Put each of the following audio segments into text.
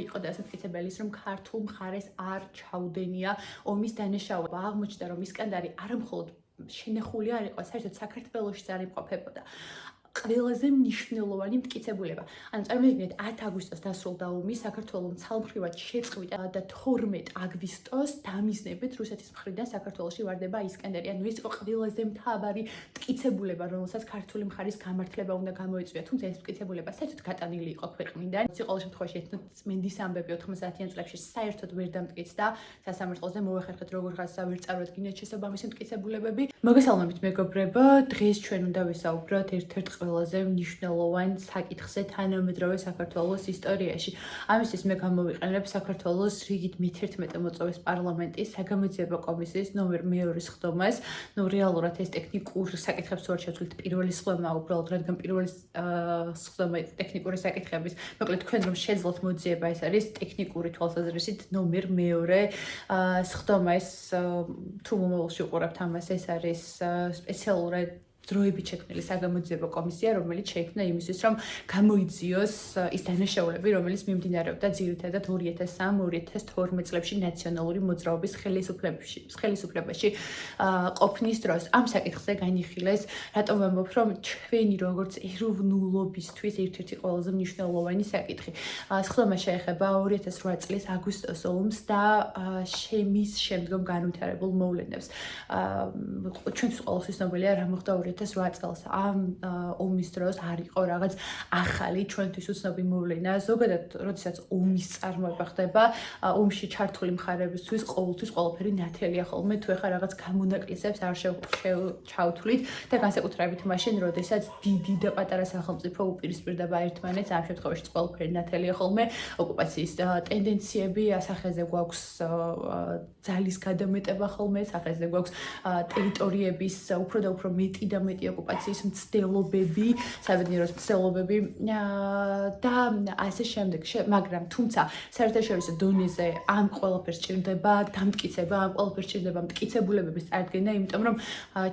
იყო და ასე მტკიცებელის რომ ქართულ მხარეს არ ჩაუდენია ომის დანაშაულება. აღმოჩნდა რომ ისკანდარი არა მხოლოდ შენახული არ იყო, საერთოდ საქართველოშიც არ იმყოფებოდა. ყველაზე მნიშვნელოვანი მტკიცებულება. ანუ წარმოიდგინეთ 10 აგვისტოს დასრულდა ომი, საქართველოს ცალმხრივად შეწყვიტა და 12 აგვისტოს დამიზნებით რუსეთის მხრიდან საქართველოში ვარდება ისკანდარი. ანუ ეს იყო ყველაზე მთავარი მტკიცებულება, რომელსაც ქართული მხარის გამართლება უნდა გამოიწვია. თუმცა ეს მტკიცებულება საერთოდ გატანილი იყო ქვეყნიდან. ყოველ შემთხვევაში ეთნომენდის ამბები 90-იან წლებში საერთოდ ვერ დამტკიცდა სასამართლოს და მოახერხეთ როგორღაც ვერ წარუდგინეთ შესაბამისი მტკიცებულებები. მოგესალმებით მეგობრებო, დღეს ჩვენ უნდა ვისაუბროთ ერთ-ერთ ყველაზე მნიშვნელოვან საკითხზე თანამედროვე საქართველოს ისტორიაში. ამისთვის მე გამოვიყენებ საქართველოს რიგით მე-11 მოწვევის პარლამენტის საგამოძიებო კომისიის ნომერ 2 სხდომას. რეალურად ეს ტექნიკურ საკითხებს ვარ შევცვლით პირველი სხდომა უბრალოდ, რადგან პირველი სხდომა ტექნიკური საკითხების, მოკლედ თქვენ რომ შეძლოთ მოძიება, ეს არის ტექნიკური თვალსაზრისით ნომერ 2 სხდომა. ეს თუ მომავალში უყურებთ ამას, ეს არის სპეციალურად დროებით შექმნილი საგამოძიებო კომისია, რომელიც შეიქმნა იმისთვის, რომ გამოიძიოს ის დანაშაულები, რომელიც მიმდინარეობდა ძირითადად 2003-2012 წლებში ნაციონალური მოძრაობის ხელისუფლებაში ყოფნის დროს. ამ საკითხზე განიხილეს, რატომ ვამბობ, რომ ჩვენი როგორც ეროვნულობისთვის ერთ-ერთი ყველაზე მნიშვნელოვანი საკითხი. სხდომა შეეხება 2008 წლის აგვისტოს ომს და მის შემდგომ განვითარებულ მოვლენებს. ჩვენთვის ყოველთვის ცნობილია, რა მოხდა 2008 წელს. ამ ომის დროს არ იყო რაღაც ახალი ჩვენთვის უცნობი მოვლენა. ზოგადად, როდესაც ომის წარმოება ხდება, ომში ჩართული მხარებისთვის ყოველთვის ყველაფერი ნათელია ხოლმე, თუ ეხა რაღაც გამონაკლისებს არ ჩავთვლით და განსაკუთრებით მაშინ, როდესაც დიდი და პატარა სახელმწიფო უპირისპირდება ერთმანეთს, ამ შემთხვევაში ყველაფერი ნათელია ხოლმე. ოკუპაციის ტენდენციები, სახეზე გვაქვს ძალის გადამეტება ხოლმე, სახეზე გვაქვს ტერიტორიების უფრო და უფრო მეტი და მეტი ოკუპაციის მცდელობები, საბედნიეროს მცდელობები და ასე შემდეგ. მაგრამ თუმცა საერთაშორისო დონეზე ამ ყველაფერს ჭირდება დამტკიცება, ამ ყველაფერს ჭირდება მტკიცებულებების წარდგენა, იმიტომ რომ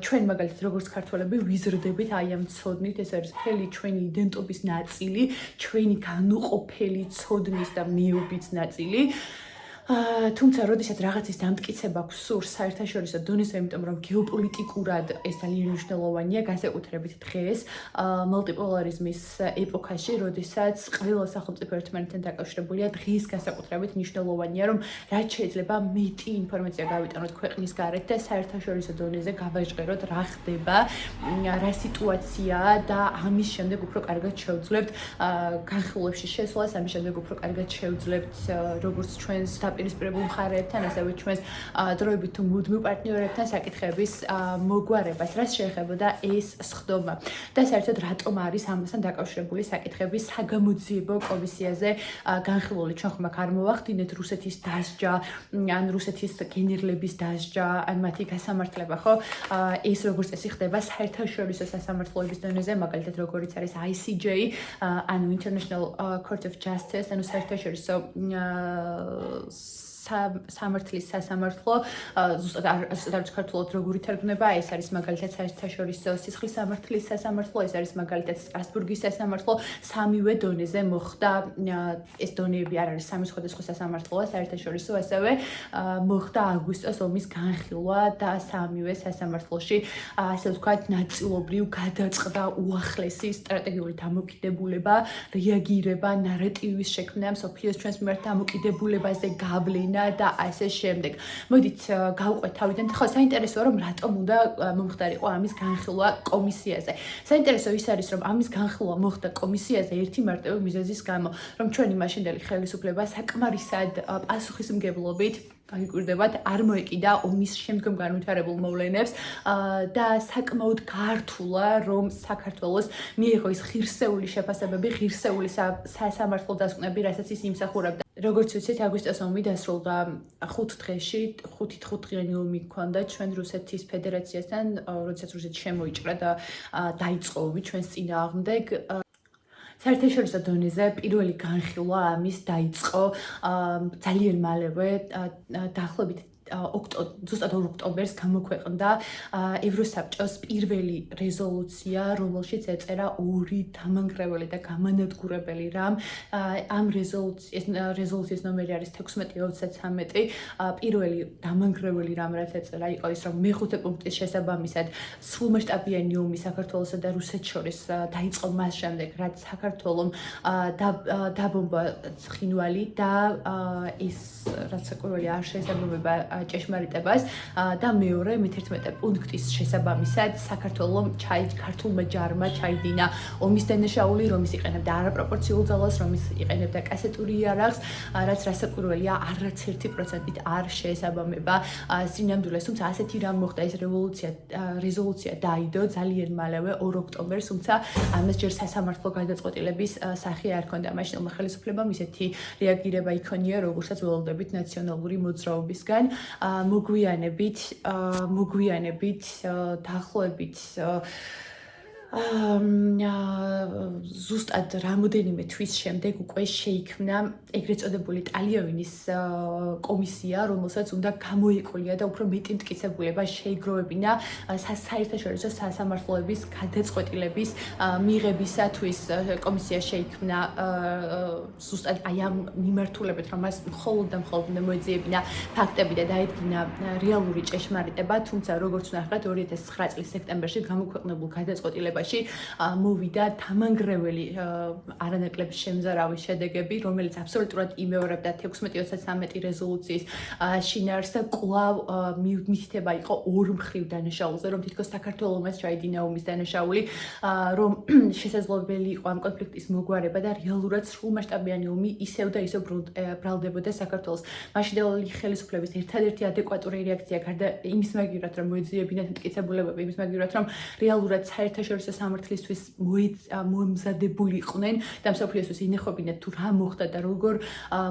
ჩვენ მაგალითად როგორც ქართველები ვიზრდებით აი ამ ცოდნით, ეს არის მთელი ჩვენი იდენტობის ნაწილი, ჩვენი განუყოფელი ცოდნის და მეობის ნაწილი. თუმცა, როდესაც რაღაცის დამტკიცება გვსურს საერთაშორისო დონეზე, იმიტომ რომ გეოპოლიტიკურად ეს ძალიან მნიშვნელოვანია, განსაკუთრებით დღეს, მულტიპოლარიზმის ეპოქაში, როდესაც ყველა სახელმწიფო ერთმანეთთან დაკავშირებულია, დღეს განსაკუთრებით მნიშვნელოვანია, რომ რაც შეიძლება მეტი ინფორმაცია გავიტანოთ ქვეყნის გარეთ და საერთაშორისო დონეზე გავაჟღეროთ, რა ხდება, რა სიტუაციაა და ამის შემდეგ უფრო კარგად შევძლებთ განხილვებში შესვლას, ამის შემდეგ უფრო კარგად შევძლებთ როგორც ჩვენს პირისპირებულ მხარეებთან, ასევე ჩვენს დროებით თუ მუდმივ პარტნიორებთან საკითხების მოგვარებას, რაც შეეხებოდა ეს სხდომა. და საერთოდ რატომ არის ამასთან დაკავშირებული საკითხების საგამოძიებო კომისიაზე განხილული. ჩვენ ხომ არ მოვახდინეთ რუსეთის დასჯა, ან რუსეთის გენერლების დასჯა, ან მათი გასამართლება, ხო? ეს როგორც წესი ხდება საერთაშორისო სასამართლოების დონეზე, მაგალითად როგორიც არის ICJ, ანუ International Court of Justice, ანუ საერთაშორისო სამართლის სასამართლო, ზუსტად არ ქართულად როგორ ითარგმნება, ეს არის მაგალითად საერთაშორისო სისხლის სამართლის სასამართლო, ეს არის მაგალითად სტრასბურგის სასამართლო, სამივე დონეზე მოხდა, ეს დონეები არ არის სამი სხვადასხვა სასამართლოა, საერთაშორისო, ასევე მოხდა აგვისტოს ომის განხილვა და სამივე სასამართლოში, ასე ვთქვათ, ნაწილობრივ გადაწყდა უახლესი სტრატეგიული დამოკიდებულება, რეაგირება, ნარატივის შექმნა, მსოფლიოს ჩვენს მიმართ დამოკიდებულებაზე გავლენა და ასე შემდეგ. მოდით გავყვეთ თავიდან. ხო, საინტერესოა რომ რატომ უნდა მომხდარიყო ამის განხილვა კომისიაზე. საინტერესო ის არის რომ ამის განხილვა მოხდა კომისიაზე ერთი მარტივი მიზეზის გამო, რომ ჩვენი მაშინდელი ხელისუფლება საკმარისად პასუხისმგებლობით გაიკვირდებათ არ მოეკიდა ომის შემდგომ განვითარებულ მოვლენებს და საკმაოდ გაართულა რომ საქართველოს მიიღო ის ღირსეული შეფასებები, ღირსეული სასამართლო დასკვნები, რასაც ის იმსახურებდა. როგორც ვიცით, აგვისტოს ომი დასრულდა 5 დღეში, 5 დღიანი ომი ჰქონდა ჩვენ რუსეთის ფედერაციასთან, როდესაც რუსეთი შემოიჭრა და დაიწყო ომი ჩვენს წინააღმდეგ. საერთაშორისო დონეზე პირველი განხილვა ამის დაიწყო ძალიან მალევე, დაახლოებით ზუსტად 2 ოქტომბერს გამოქვეყნდა ევროსაბჭოს პირველი რეზოლუცია, რომელშიც ეწერა 2 დამანგრეველი და გამანადგურებელი რამ. ამ რეზოლუციის ნომერი არის 1633. პირველი დამანგრეველი რამ, რაც ეწერა, იყო ის, რომ მეხუთე პუნქტის შესაბამისად სრულმასშტაბიანი ომი საქართველოსა და რუსეთს შორის დაიწყო მას შემდეგ, რაც საქართველომ დაბომბა ცხინვალი და ის რაც საკვირველი არ შეესაბამება ჭეშმარიტებას და მეორე მე-11 პუნქტის შესაბამისად საქართველომ ქართულმა ჯარმა ჩაიდინა ომის დანაშაული, რომის იყენებდა არაპროპორციულ ძალას, რომის იყენებდა კასეტური იარაღს, რაც რასაკვირველია არც 1%-ით არ შეესაბამება სინამდვილეს, თუმცა ასეთი რამ მოხდა, ეს რეზოლუცია დაიდო ძალიან მალევე 2 ოქტომბერს, თუმცა ამას ჯერ სასამართლო გადაწყვეტილების სახე არ ჰქონდა. მაშინ ხელისუფლებამ ისეთი რეაგირება იქონია, როგორცაც ველოდებით ნაციონალური მოძრაობისგან, მოგვიანებით დაახლოებით ზუსტად რამოდენიმე თვის შემდეგ უკვე შეიქმნა ეგრეთ წოდებული ტალიავილის კომისია, რომელსაც უნდა გამოეკვლია და უფრო მეტი მტკიცებულება შეიგროვებინა საერთაშორისო სასამართლოების გადაწყვეტილების მიღებისათვის. კომისია შეიქმნა ზუსტად აი ამ მიმართულებით, რომ მას მხოლოდ და მხოლოდ უნდა მოეძიებინა ფაქტები და დაედგინა რეალური ჭეშმარიტება, თუმცა როგორც ვნახეთ 2009 წლის სექტემბერში გამოქვეყნებულ გადაწყვეტილებაში მოვიდა დამანგრეველი არანაკლებ შემზარავის შედეგები, რომელიც აბსოლუტურად იმეორებდა 1633 რეზოლუციის შინაარსს და კვლავ მითითება იყო ორმხრივ დანაშაულზე, რომ თითქოს საქართველოს ჩაიდინა ომის დანაშაული, რომ შესაძლებელი იყო ამ კონფლიქტის მოგვარება და რეალურად სრულმასშტაბიანი ომი ისევ და ისევ ბრალდებოდა საქართველოს. მაშინდელი ხელისუფლების ერთადერთი ადეკვატური რეაქცია გარდა იმის მაგივრად, რომ მოეძიებინათ მტკიცებულებები, იმის მაგივრად, რომ რეალურად საერთაშორისო სამართლისთვის მომზადებული იყვნენ და მსოფლიოსთვის ინახებინათ თუ რა მოხდა და როგორ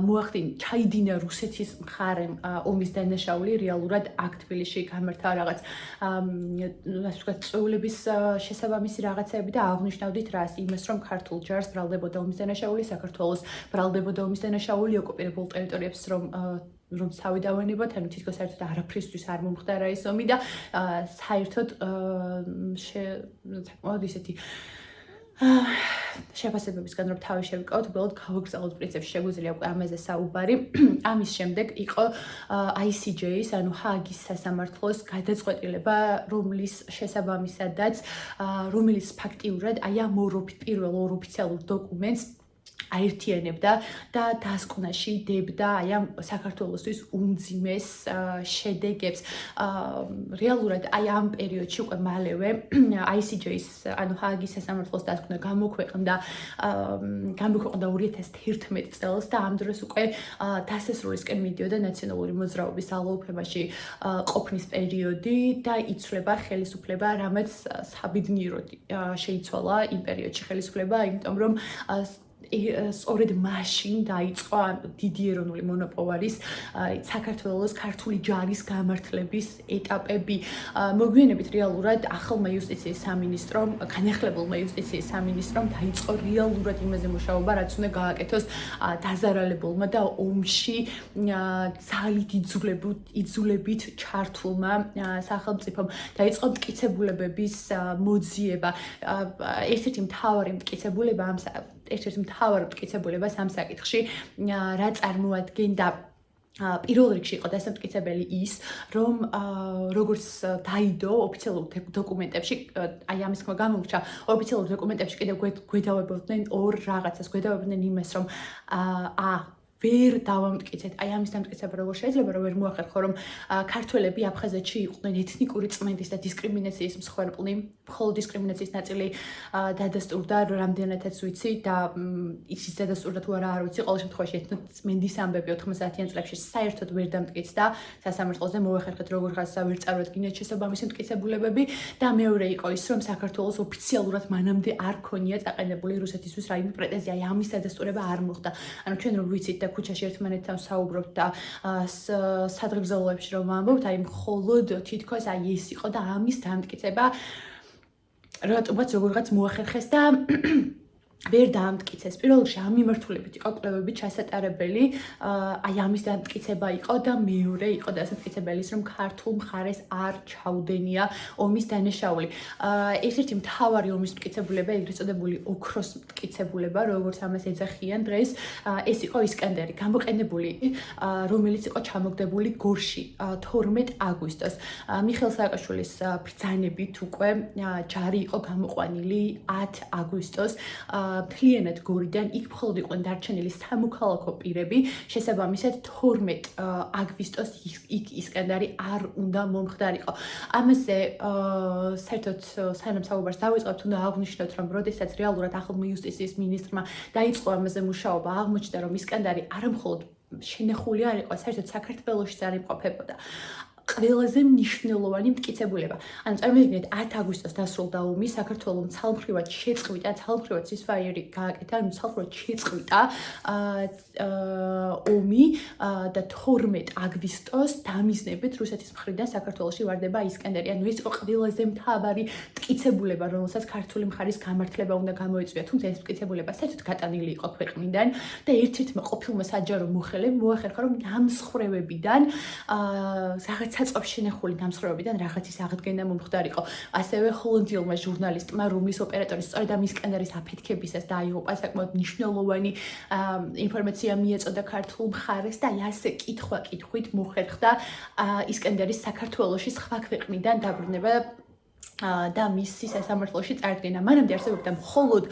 მოახდინა ჩაიდინა რუსეთის მხარემ ომის დანაშაული, რეალურად აქ თბილისში გამართა რაღაც ასე ვთქვათ წვეულების შესაბამისი რაღაცები და აღნიშნავდით რას, იმას, რომ ქართულ ჯარს ბრალდებოდა ომის დანაშაული, საქართველოს ბრალდებოდა ომის დანაშაული, ოკუპირებულ ტერიტორიებს რომ თავი დავენებოთ, ანუ თითქოს საერთოდ არაფრისთვის არ მომხდარა ეს ომი და საერთოდ საკმაოდ ისეთი შეფასებებისგან რომ თავი შევიკავოთ, უბრალოდ გავაგზავნოთ პრინციპში, შეგვიძლია უკვე ამაზე საუბარი. ამის შემდეგ იყო ICJ-ის, ანუ ჰააგის სასამართლოს გადაწყვეტილება, რომელიც ფაქტიურად აი ამ პირველ ორ ოფიციალურ დოკუმენტს აერთიანებდა და დასკვნაში დებდა აი ამ საქართველოსთვის უმძიმეს შედეგებს. რეალურად აი ამ პერიოდში უკვე მალევე ICJ-ის, ანუ ჰააგის სასამართლოს დასკვნა გამოქვეყნდა 2011 წელს და ამ დროს უკვე დასასრულისკენ მიდიოდა ნაციონალური მოძრაობის ძალაუფლებაში ყოფნის პერიოდი და იცვლება ხელისუფლება, რამაც საბედნიეროდ შეიცვალა იმ პერიოდში ხელისუფლება, იმიტომ რომ სწორედ მაშინ დაიწყო დიდი ეროვნული მონოპოვარის საქართველოს ქართული ჯარის გამართლების ეტაპები. მოგვიანებით რეალურად ახალმა იუსტიციის სამინისტრომ, განახლებულმა იუსტიციის სამინისტრომ დაიწყო რეალურად იმაზე მუშაობა, რაც უნდა გააკეთოს დაზარალებულმა და ომში ძალით იძულებით ჩართულმა სახელმწიფომ. დაიწყო მტკიცებულებების მოძიება. ერთ-ერთი მთავარი მტკიცებულება ამ საკითხში, რა წარმოადგენდა პირველ რიგში იყო დასამტკიცებელი ის, რომ როგორც დაიდო ოფიციალურ დოკუმენტებში, აი ამის თქმა გამომრჩა, ოფიციალურ დოკუმენტებში კიდევ გვედავებოდნენ ორ რაღაცას, გვედავებოდნენ იმას, რომ ვერ დავამტკიცეთ. აი ამის დამტკიცება როგორ შეიძლება, რომ ვერ მოახერხო, რომ ქართველები აფხაზეთში იყვნენ ეთნიკური წმენდის და დისკრიმინაციის მსხვერპლი, მხოლოდ დისკრიმინაციის ნაწილი დადასტურდა, რამდენადაც ვიცი და ისიც დადასტურდა თუ არა არ ვიცი, ყოველ შემთხვევაში ეთნოცმენდის ამბები 90-იან წლებში საერთოდ ვერ დამტკიცდა სასამართლოს და მოახერხეთ როგორღაცა ვერ წარუადგინეთ შესაბამისი მტკიცებულებები და მეორე იყო ის, რომ საქართველოს ოფიციალურად მანამდე არ ქონია წაყენებული რუსეთისთვის რაიმე პრეტენზია, აი ამის დადასტურება არ მოხდა. ანუ ჩვენ რომ ვიცით და ქუჩაში ერთმანეთთან საუბრობთ და სადღეგრძელოებში რომ ვამბობთ, აი მხოლოდ თითქოს აი ეს იყო და ამის დამტკიცება რატომაც როგორღაც მოახერხეს და ვერ დაამტკიცეს. პირველ რიგში ამ მიმართულებით იყო კვლევები ჩასატარებელი, აი ამის დამტკიცება იყო და მეორე იყო დასამტკიცებელი ის, რომ ქართულ მხარეს არ ჩაუდენია ომის დანაშაული. ერთ-ერთი მთავარი ომის მტკიცებულება, ეგრეთ წოდებული ოქროს მტკიცებულება, როგორც ამას ეძახიან დღეს, ეს იყო ისკანდერი, გამოყენებული, რომელიც იყო ჩამოგდებული გორში 12 აგვისტოს. მიხეილ სააკაშვილის ბრძანებით უკვე ჯარი იყო გამოყვანილი 10 აგვისტოს. მთლიანად გორიდან იქ მხოლოდ იყვნენ დარჩენილი სამოქალაქო პირები, შესაბამისად 12 აგვისტოს იქ ისკანდარი არ უნდა მომხდარიყო. ამაზე საერთოდ სანამ საუბარს დავიწყებთ, უნდა აღვნიშნოთ, რომ როდესაც რეალურად ახალმა იუსტიციის მინისტრმა დაიწყო ამაზე მუშაობა, აღმოჩნდა, რომ ისკანდარი არა მხოლოდ შენახული არ იყო, საერთოდ საქართველოშიც არ იმყოფებოდა. ყველაზე მნიშვნელოვანი მტკიცებულება. ანუ წარმოიდგინეთ 10 აგვისტოს დასრულდა ომი, საქართველოს ცალმხრივად შეწყვიტა, ცალმხრივად ceasefire გააკეთა, ანუ ცალმხრივად შეწყვიტა ომი და 12 აგვისტოს დამიზნებით რუსეთის მხრიდან საქართველოში ვარდება ისკანდერი. ანუ ეს იყო ყველაზე მთავარი მტკიცებულება, რომელსაც ქართული მხარის გამართლება უნდა გამოეწვია, თუმცა ეს მტკიცებულება საერთოდ გატანილი იყო ქვეყნიდან და ერთ-ერთმა ყოფილმა საჯარო მოხელემ მოახერხა, რომ დამსხრევებიდან რაღაც საწყობს შენახული დამსხრევებიდან რაღაცის აღდგენა მომხდარიყო. ასევე ჰოლანდიელმა ჟურნალისტმა, რომლის ოპერატორი სწორედ ამ ისკანდერის აფეთქებისას დაიღუპა, საკმაოდ მნიშვნელოვანი ინფორმაცია მიეწოდა ქართულ მხარეს და აი ასე კითხვა-კითხვით მოხერხდა ისკანდერის საქართველოში სხვა ქვეყნიდან დაბრუნება და მისი სასამართლოში წარდგენა. მანამდე არსებობდა მხოლოდ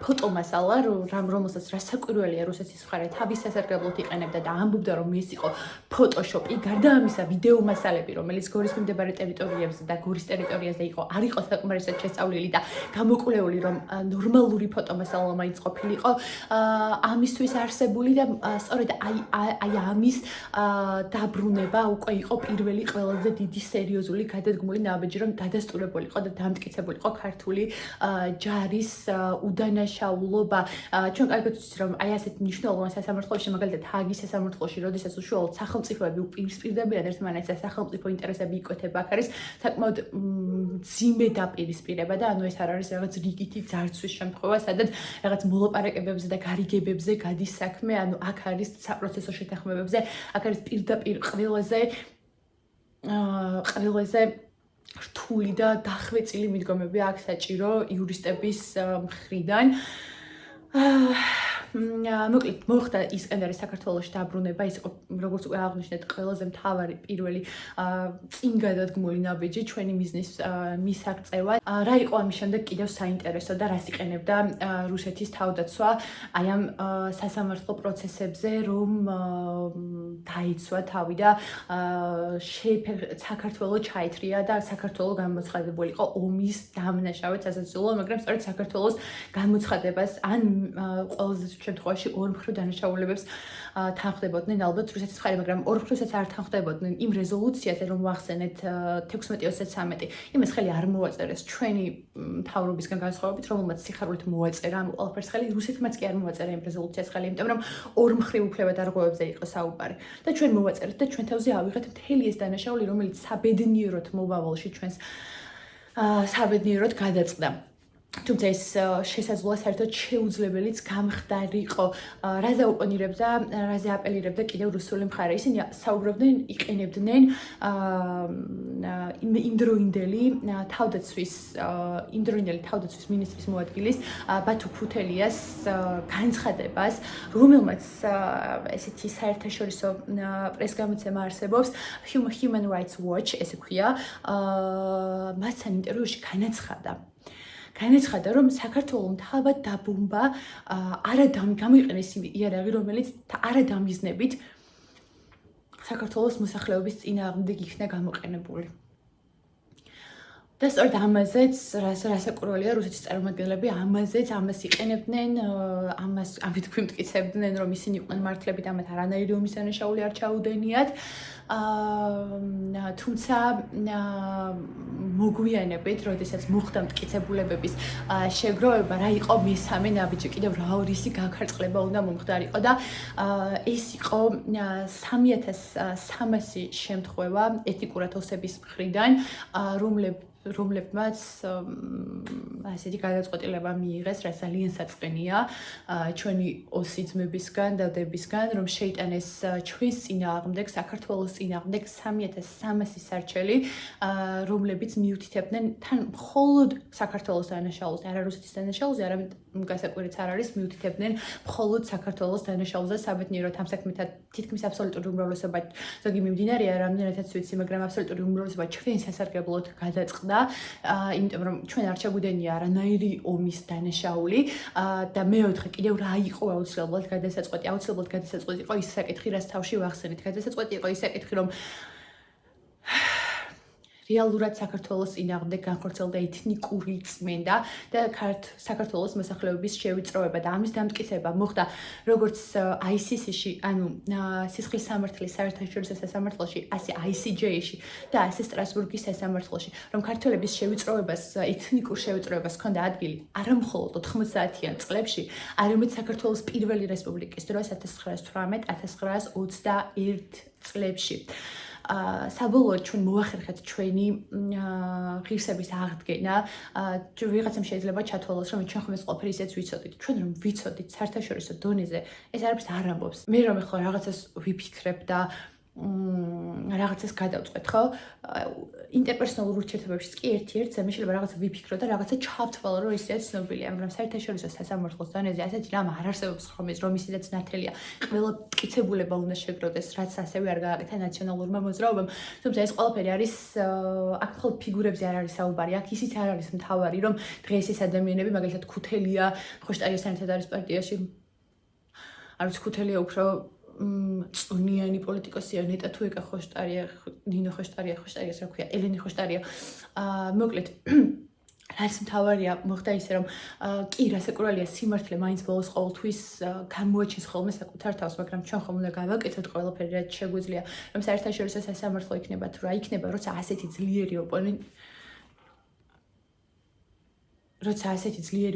ფოტომასალა, რომელსაც რასაკვირველია რუსეთის მხარე თავის სასარგებლოდ იყენებდა და ამბობდა, რომ ეს იყო ფოტოშოპი. გარდა ამისა, ვიდეო მასალები, რომელიც გორის მიმდებარე ტერიტორიებზე და გორის ტერიტორიაზე იყო, არ იყო საკმარისად შესწავლილი და გამოკვლეული, რომ ნორმალური ფოტომასალა მაინც ყოფილიყო ამისთვის არსებული და სწორედ აი ამის დაბრუნება უკვე იყო პირველი ყველაზე დიდი სერიოზული გადადგმული ნაბიჯი, რომ დადასტურებული იყო და დამტკიცებულიყო ქართული ჯარის უდანაშაულობა. ჩვენ კარგად ვიცით, რომ აი ასეთ მნიშვნელოვან სასამართლოში, მაგალითად ჰააგის სასამართლოში, როდესაც უშუალოდ სახელმწიფოები უპირისპირდებიან ერთმანეთს და სახელმწიფო ინტერესები იკვეთება, აქ არის საკმაოდ მძიმე დაპირისპირება და ანუ ეს არ არის რაღაც რიგითი ძარცვის შემთხვევა, სადაც რაღაც მოლაპარაკებებზე და გარიგებებზე გადის საქმე, ანუ აქ არის საპროცესო შეთანხმებებზე, აქ არის პირდაპირ ყველაზე რთული და დახვეწილი მიდგომები აქ საჭირო იურისტების მხრიდან. მოკლედ მოხდა ისკანდერის საქართველოში დაბრუნება, ის იყო როგორც უკვე აღნიშნეთ ყველაზე მთავარი პირველი წინ გადადგმული ნაბიჯი ჩვენი მიზნის მისაღწევად. რა იყო ამის შემდეგ კიდევ საინტერესო და რას იყენებდა რუსეთის თავდაცვა აი ამ სასამართლო პროცესებზე, რომ დაიცვა თავი და საქართველოს ჩაითრია და საქართველოს გამოცხადებული იყო ომის დამნაშავედ სასაცილო, მაგრამ სწორედ საქართველოს გამოცხადებას ან ყველაზე შემთხვევაში ორმხრივ დანაშაულებებს თანხმდებოდნენ ალბათ რუსეთის მხარე, მაგრამ ორმხრივსაც არ თანხმდებოდნენ იმ რეზოლუციაზე, რომ ვახსენეთ 16-23. იმას ხელი არ მოაწერეს ჩვენი მთავრობისგან განსხვავებით, რომელმაც სიხარულით მოაწერა ამ ყველაფერს ხელი, რუსეთმაც კი არ მოაწერა იმ რეზოლუციას ხელი, იმიტომ რომ ორმხრივ უფლებადარღვევებზე იყო საუბარი. და ჩვენ მოვაწერეთ და ჩვენ თავზე ავიღეთ მთელი ეს დანაშაული, რომელიც საბედნიეროდ მომავალში ჩვენს საბედნიეროდ გადაწყდა. თუმცა ეს შესაძლოა საერთოდ შეუძლებელიც გამხდარიყო. რაზე ოპონირებდა, რაზე აპელირებდა კიდევ რუსული მხარე. ისინი საუბრობდნენ, იყენებდნენ იმდროინდელი თავდაცვის მინისტრის მოადგილის ბათუ ქუთელიას განცხადებას, რომელმაც ესეთი საერთაშორისო პრესგამოცემა არსებობს, Human Rights Watch, ესე ქვია, მასთან ინტერვიუში განაცხადა, რომ საქართველოს თავად დაბომბა გამოიყენეს იარაღი, რომელიც არადამიზნებით საქართველოს მოსახლეობის წინააღმდეგ იქნა გამოყენებული. და სწორედ ამაზეც რასაკვირველია რუსეთის წარმომადგენლები ამას იყენებდნენ, ამით გვიმტკიცებდნენ, რომ ისინი იყვნენ მართლები და ამათ არანაირი ომის დანაშაული არ ჩაუდენიათ. თუმცა მოგვიანებით, როდესაც მოხდა მტკიცებულებების შეგროვება, რა იყო მესამე ნაბიჯი, კიდევ რა რისი გაქარწყლება უნდა მომხდარიყო და ეს იყო 3300 შემთხვევა ეთნიკურად ოსების მხრიდან, რომლებიც რომლებმაც ასეთი გადაწყვეტილება მიიღეს, რაც ძალიან საწყენია ჩვენი ოსი ძმებისგან და დებისგან, რომ შეიტანეს ჩვენს წინააღმდეგ, საქართველოს წინააღმდეგ 3300 სარჩელი, რომლებიც მიუთითებდნენ თან მხოლოდ საქართველოს დანაშაულს, არა რუსეთის დანაშაულს, არამედ გასაკვირიც არ არის, მიუთითებდნენ მხოლოდ საქართველოს დანაშაულს და საბედნიეროდ ამ საქმეთან თითქმის აბსოლუტური უმრავლესობა ზოგი მიმდინარეა, რამდენადაც ვიცი, მაგრამ აბსოლუტური უმრავლესობა ჩვენ სასარგებლოდ გადაწყდა, იმიტომ რომ ჩვენ არ ჩაგვიდენია არანაირი ომის დანაშაული და მეოთხე კიდევ რა იყო აუცილებლად გადასაწყვეტი. აუცილებლად გადასაწყვეტი იყო ის საკითხი, რაც თავში ვახსენეთ. გადასაწყვეტი იყო ის საკითხი, რომ რეალურად საქართველოს წინააღმდეგ განხორციელდა ეთნიკური წმენდა და საქართველოს მოსახლეობის შევიწროება და ამის დამტკიცება მოხდა როგორც ICC-ში, ანუ სისხლის სამართლის საერთაშორისო სასამართლოში, ასე ICJ-ში და ასე სტრასბურგის სასამართლოში, რომ ქართველების შევიწროებას, ეთნიკურ შევიწროებას ჰქონდა ადგილი არა მხოლოდ 90-იან წლებში, არამედ საქართველოს პირველი რესპუბლიკის დროს 1918-1921 წლებში. საბოლოოდ ჩვენ მოახერხეთ ჩვენი ღირსების აღდგენა. ვიღაცამ შეიძლება ჩათვალოს, რომ ჩვენ ხომ ეს ყველაფერი ისეც ვიცოდით. ჩვენ რომ ვიცოდით საერთაშორისო დონეზე, ეს არაფერს არ ამბობს. მე რომ ეხლა რაღაცას ვიფიქრებ და რაღაცას გადავწყვეტ, ხო? ინტერპერსონალურ ურთიერთობებშიც კი ერთ-ერთ მე შეიძლება რაღაცა ვიფიქრო და რაღაცა ჩავთვალო, რომ ისეც ცნობილია, მაგრამ საერთაშორისო სასამართლოს დონეზე ასეთი რამ არ არსებობს ხომ ეს, რომ ისედაც ნათელია. ყველა მტკიცებულება უნდა შეგროდეს, რაც ასევე არ გააკეთა ნაციონალურმა მოძრაობამ. თუმცა ეს ყველაფერი არის აქ მხოლოდ ფიგურებზე არ არის საუბარი, აქ ისიც არ არის მთავარი, რომ დღეს ეს ადამიანები, მაგალითად ქუთელია, ხოშტარიასთან ერთად არის პარტიაში. არის ქუთელია უფრო წვნიანი პოლიტიკოსია, ნეტა თუეკა ხოშტარია, ნინო ხოშტარია, ხოშტარიას რა ქვია, ელენი ხოშტარია. მოკლედ, რაც მთავარია, მოხდა ისე, რომ კი რასაკურველია სიმართლე მაინც ბოლოს ყოველთვის გამოაჩენს ხოლმე საკუთარ თავს, მაგრამ ჩვენ ხომ უნდა გავაკეთოთ ყველაფერი, რაც შეგვიძლია, რომ საერთაშორისო სასამართლო იქნება თუ რა იქნება, როცა ასეთი ძლიერი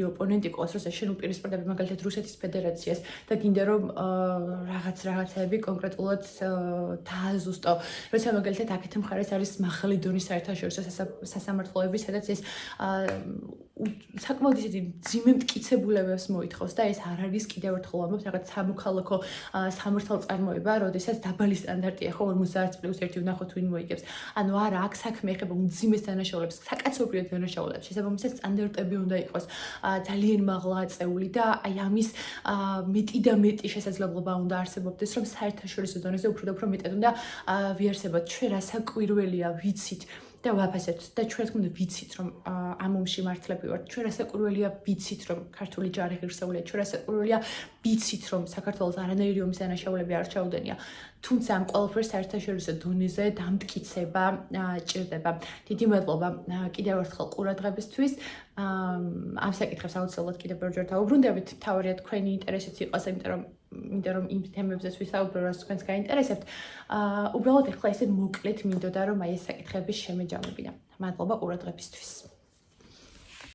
ოპონენტი ყავს, როცა შენ უპირისპირდები მაგალითად რუსეთის ფედერაციას და გინდა რომ რაღაცები კონკრეტულად დააზუსტო, როცა მაგალითად აქეთ მხარეს არის მაღალი დონის საერთაშორისო სასამართლოები, სადაც ეს საკმაოდ ისეთი მძიმე მტკიცებულებებს მოითხოვს და ეს არ არის კიდევ ერთხელ ამბობთ რაღაც სამოქალაქო სამართალწარმოება, როდესაც დაბალი სტანდარტია ხო 50+1 ვნახოთ ვინ მოიგებს. ანუ არა, აქ საქმე ეხება მძიმეს დანაშაულებს, საკაცობრიო დანაშაულებს, შესაბამისად სტანდარტები უნდა იყოს ძალიან მაღლა აწეული და აი ამის მეტი და მეტი შესაძლებლობა უნდა არსებობდეს, რომ საერთაშორისო დონეზე უფრო და უფრო მეტად უნდა ვიარსებოთ. ჩვენ რასაკვირველია ვიცით და ვაფასებთ და ჩვენ თქმა უნდა ვიცით, რომ ამ ომში მართლები ვართ. ჩვენ რასაკვირველია ვიცით, რომ ქართული ჯარი ღირსეულია. ჩვენ რასაკვირველია ვიცით, რომ საქართველოს არანაირი ომის დანაშაულები არ ჩაუდენია. თუმცა ამ ყველაფერს საერთაშორისო დონეზე დამტკიცება ჭირდება. დიდი მადლობა კიდევ ერთხელ ყურადღებისთვის. ამ საკითხებს აუცილებლად კიდევ ბევრჯერ დავუბრუნდებით. მთავარია თქვენი ინტერესიც იყოს, იმიტომ რომ იმ თემებზეც ვისაუბრო, რაც თქვენს გაინტერესებთ. უბრალოდ ეხლა ესე მოკლედ მინდოდა, რომ აი ეს საკითხები შემეჯამებინა. მადლობა ყურადღებისთვის.